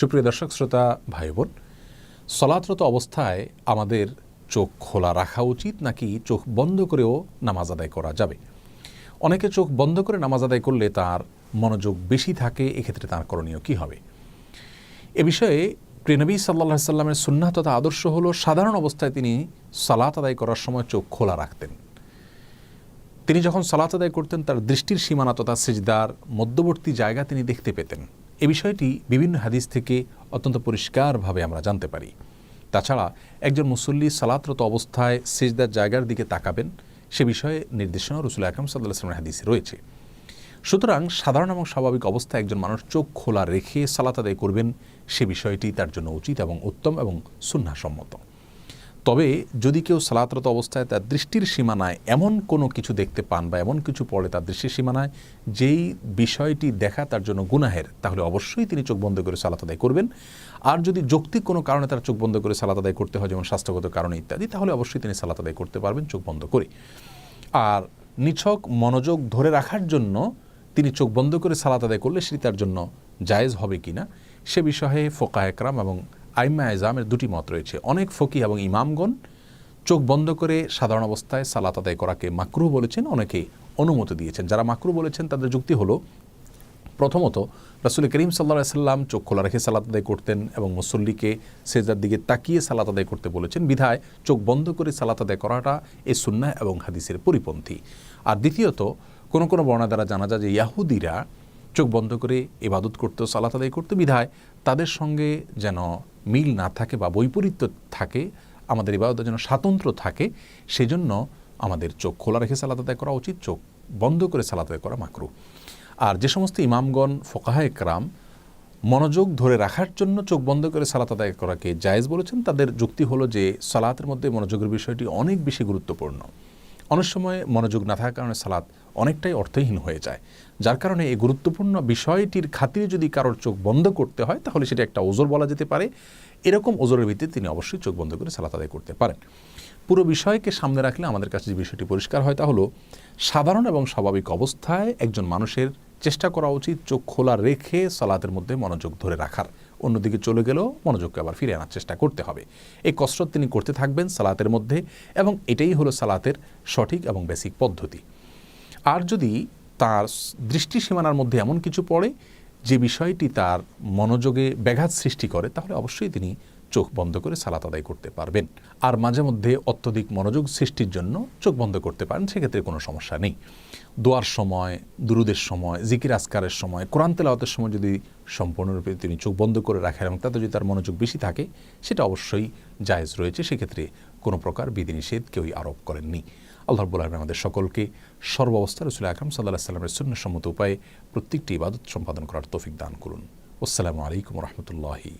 সুপ্রিয় দর্শক শ্রোতা ভাই বোন, সলাতরত অবস্থায় আমাদের চোখ খোলা রাখা উচিত নাকি চোখ বন্ধ করেও নামাজ আদায় করা যাবে? অনেকে চোখ বন্ধ করে নামাজ আদায় করলে তার মনোযোগ বেশি থাকে, এক্ষেত্রে তার করণীয় কী হবে? এ বিষয়ে প্রিয় নবী সাল্লাল্লাহু আলাইহি সাল্লামের সুন্নাহ তথা আদর্শ হলো সাধারণ অবস্থায় তিনি সালাত আদায় করার সময় চোখ খোলা রাখতেন। তিনি যখন সালাত আদায় করতেন তার দৃষ্টির সীমানা তথা সিজদার মধ্যবর্তী জায়গা তিনি দেখতে পেতেন। এ বিষয়টি বিভিন্ন হাদিস থেকে অত্যন্ত পরিষ্কারভাবে আমরা জানতে পারি। তাছাড়া একজন মুসল্লি সালাতরত অবস্থায় সিজদার জায়গার দিকে তাকাবেন, সে বিষয়ে নির্দেশনা রাসূল আকরাম সাল্লাল্লাহু আলাইহি ওয়াসাল্লামের হাদিসে রয়েছে। সুতরাং সাধারণ এবং স্বাভাবিক অবস্থায় একজন মানুষ চোখ খোলা রেখে সালাত আদায় করবেন, সে বিষয়টি তার জন্য উচিত এবং উত্তম এবং সুন্নাহসম্মত। তবে যদি কেউ সালাতরত অবস্থায় তার দৃষ্টির সীমানায় এমন কোনো কিছু দেখতে পান বা এমন কিছু পড়ে তার দৃষ্টির সীমানায় যেই বিষয়টি দেখা তার জন্য গুনাহের, তাহলে অবশ্যই তিনি চোখ বন্ধ করে সালাত আদায় করবেন। আর যদি যৌক্তিক কোনো কারণে তার চোখ বন্ধ করে সালাত আদায় করতে হয়, যেমন স্বাস্থ্যগত কারণে ইত্যাদি, তাহলে অবশ্যই তিনি সালাত আদায় করতে পারবেন চোখ বন্ধ করে। আর নিছক মনোযোগ ধরে রাখার জন্য তিনি চোখ বন্ধ করে সালাত আদায় করলে সেটি তার জন্য জায়েজ হবে কিনা, সে বিষয়ে ফোকাহ একরাম এবং আইম্মা এজামের দুটি মত রয়েছে। অনেক ফকিহ এবং ইমামগণ চোখ বন্ধ করে সাধারণ অবস্থায় সালাত আদায় করাকে মাকরুহ বলেছেন, অনেকে অনুমতি দিয়েছেন। যারা মাকরুহ বলেছেন তাদের যুক্তি হলো, প্রথমত রাসূল করিম সাল্লাল্লাহু আলাইহি সাল্লাম চোখ খোলা রেখে সালাত আদায় করতেন এবং মুসল্লিকে সিজদার দিকে তাকিয়ে সালাত আদায় করতে বলেছেন, বিধায় চোখ বন্ধ করে সালাত আদায় করাটা এই সুন্নাহ এবং হাদিসের পরিপন্থী। আর দ্বিতীয়ত কোনো কোনো বর্ণনা দ্বারা জানা যায় যে ইয়াহুদিরা চোখ বন্ধ করে ইবাদত করতো, সালাত আদায় করতে, বিধায় তাদের সঙ্গে যেন মিল না থাকে বা বৈপরীত্য থাকে, আমাদের ইবাদতের যেন স্বাতন্ত্র্য থাকে, সেজন্য আমাদের চোখ খোলা রেখে সালাত আদায় করা উচিত, চোখ বন্ধ করে সালাত আদায় করা মাকরুহ। আর যে সমস্ত ইমামগণ ফোকাহা একরাম মনোযোগ ধরে রাখার জন্য চোখ বন্ধ করে সালাত আদায় করাকে জায়েজ বলেছেন, তাদের যুক্তি হলো যে সালাতের মধ্যে মনোযোগের বিষয়টি অনেক বেশি গুরুত্বপূর্ণ। অনেক সময় মনোযোগ না থাকার কারণে সালাত অনেকটাই অর্থহীন হয়ে যায়, যার কারণে এই গুরুত্বপূর্ণ বিষয়টির খাতিরে যদি কারোর চোখ বন্ধ করতে হয় তাহলে সেটা একটা ওজর বলা যেতে পারে। এরকম ওজরের ভিত্তিতে তিনি অবশ্যই চোখ বন্ধ করে সালাত আদায় করতে পারেন। পুরো বিষয়কে সামনে রাখলে আমাদের কাছে যে বিষয়টি পরিষ্কার হয় তা হলো, সাধারণ এবং স্বাভাবিক অবস্থায় একজন মানুষের চেষ্টা করা উচিত চোখ খোলা রেখে সালাতের মধ্যে মনোযোগ ধরে রাখার। অন্যদিকে চলে গেলেও মনোযোগকে আবার ফিরে আনার চেষ্টা করতে হবে। এই কসরত তিনি করতে থাকবেন সালাতের মধ্যে, এবং এটাই হলো সালাতের সঠিক এবং বেসিক পদ্ধতি। আর যদি তার দৃষ্টি সীমানার মধ্যে এমন কিছু পড়ে যে বিষয়টি তার মনোযোগে ব্যাঘাত সৃষ্টি করে, তাহলে অবশ্যই তিনি চোখ বন্ধ করে সালাত আদায় করতে পারবেন। আর মাঝে মধ্যে অত্যধিক মনোযোগ সৃষ্টির জন্য চোখ বন্ধ করতে পারেন, সেক্ষেত্রে কোনো সমস্যা নেই। দোয়ার সময়, দুরুদের সময়, জিকির আজকারের সময়, কোরআন তেলাওয়াতের সময় যদি সম্পূর্ণরূপে তিনি চোখ বন্ধ করে রাখেন এবং তাতে যদি তার মনোযোগ বেশি থাকে, সেটা অবশ্যই জায়েজ রয়েছে, সেক্ষেত্রে কোনো প্রকার বিধিনিষেধ কেউই আরোপ করেননি। আল্লাহ রাব্বুল আলামিন আমাদের সকলকে সর্বাবস্থায় রাসূল আকরাম সাল্লাল্লাহু আলাইহি ওয়াসাল্লামের সুন্নাহসম্মত উপায়ে প্রত্যেকটি ইবাদত সম্পাদন করার তৌফিক দান করুন। আসসালামু আলাইকুম ওয়া রাহমাতুল্লাহি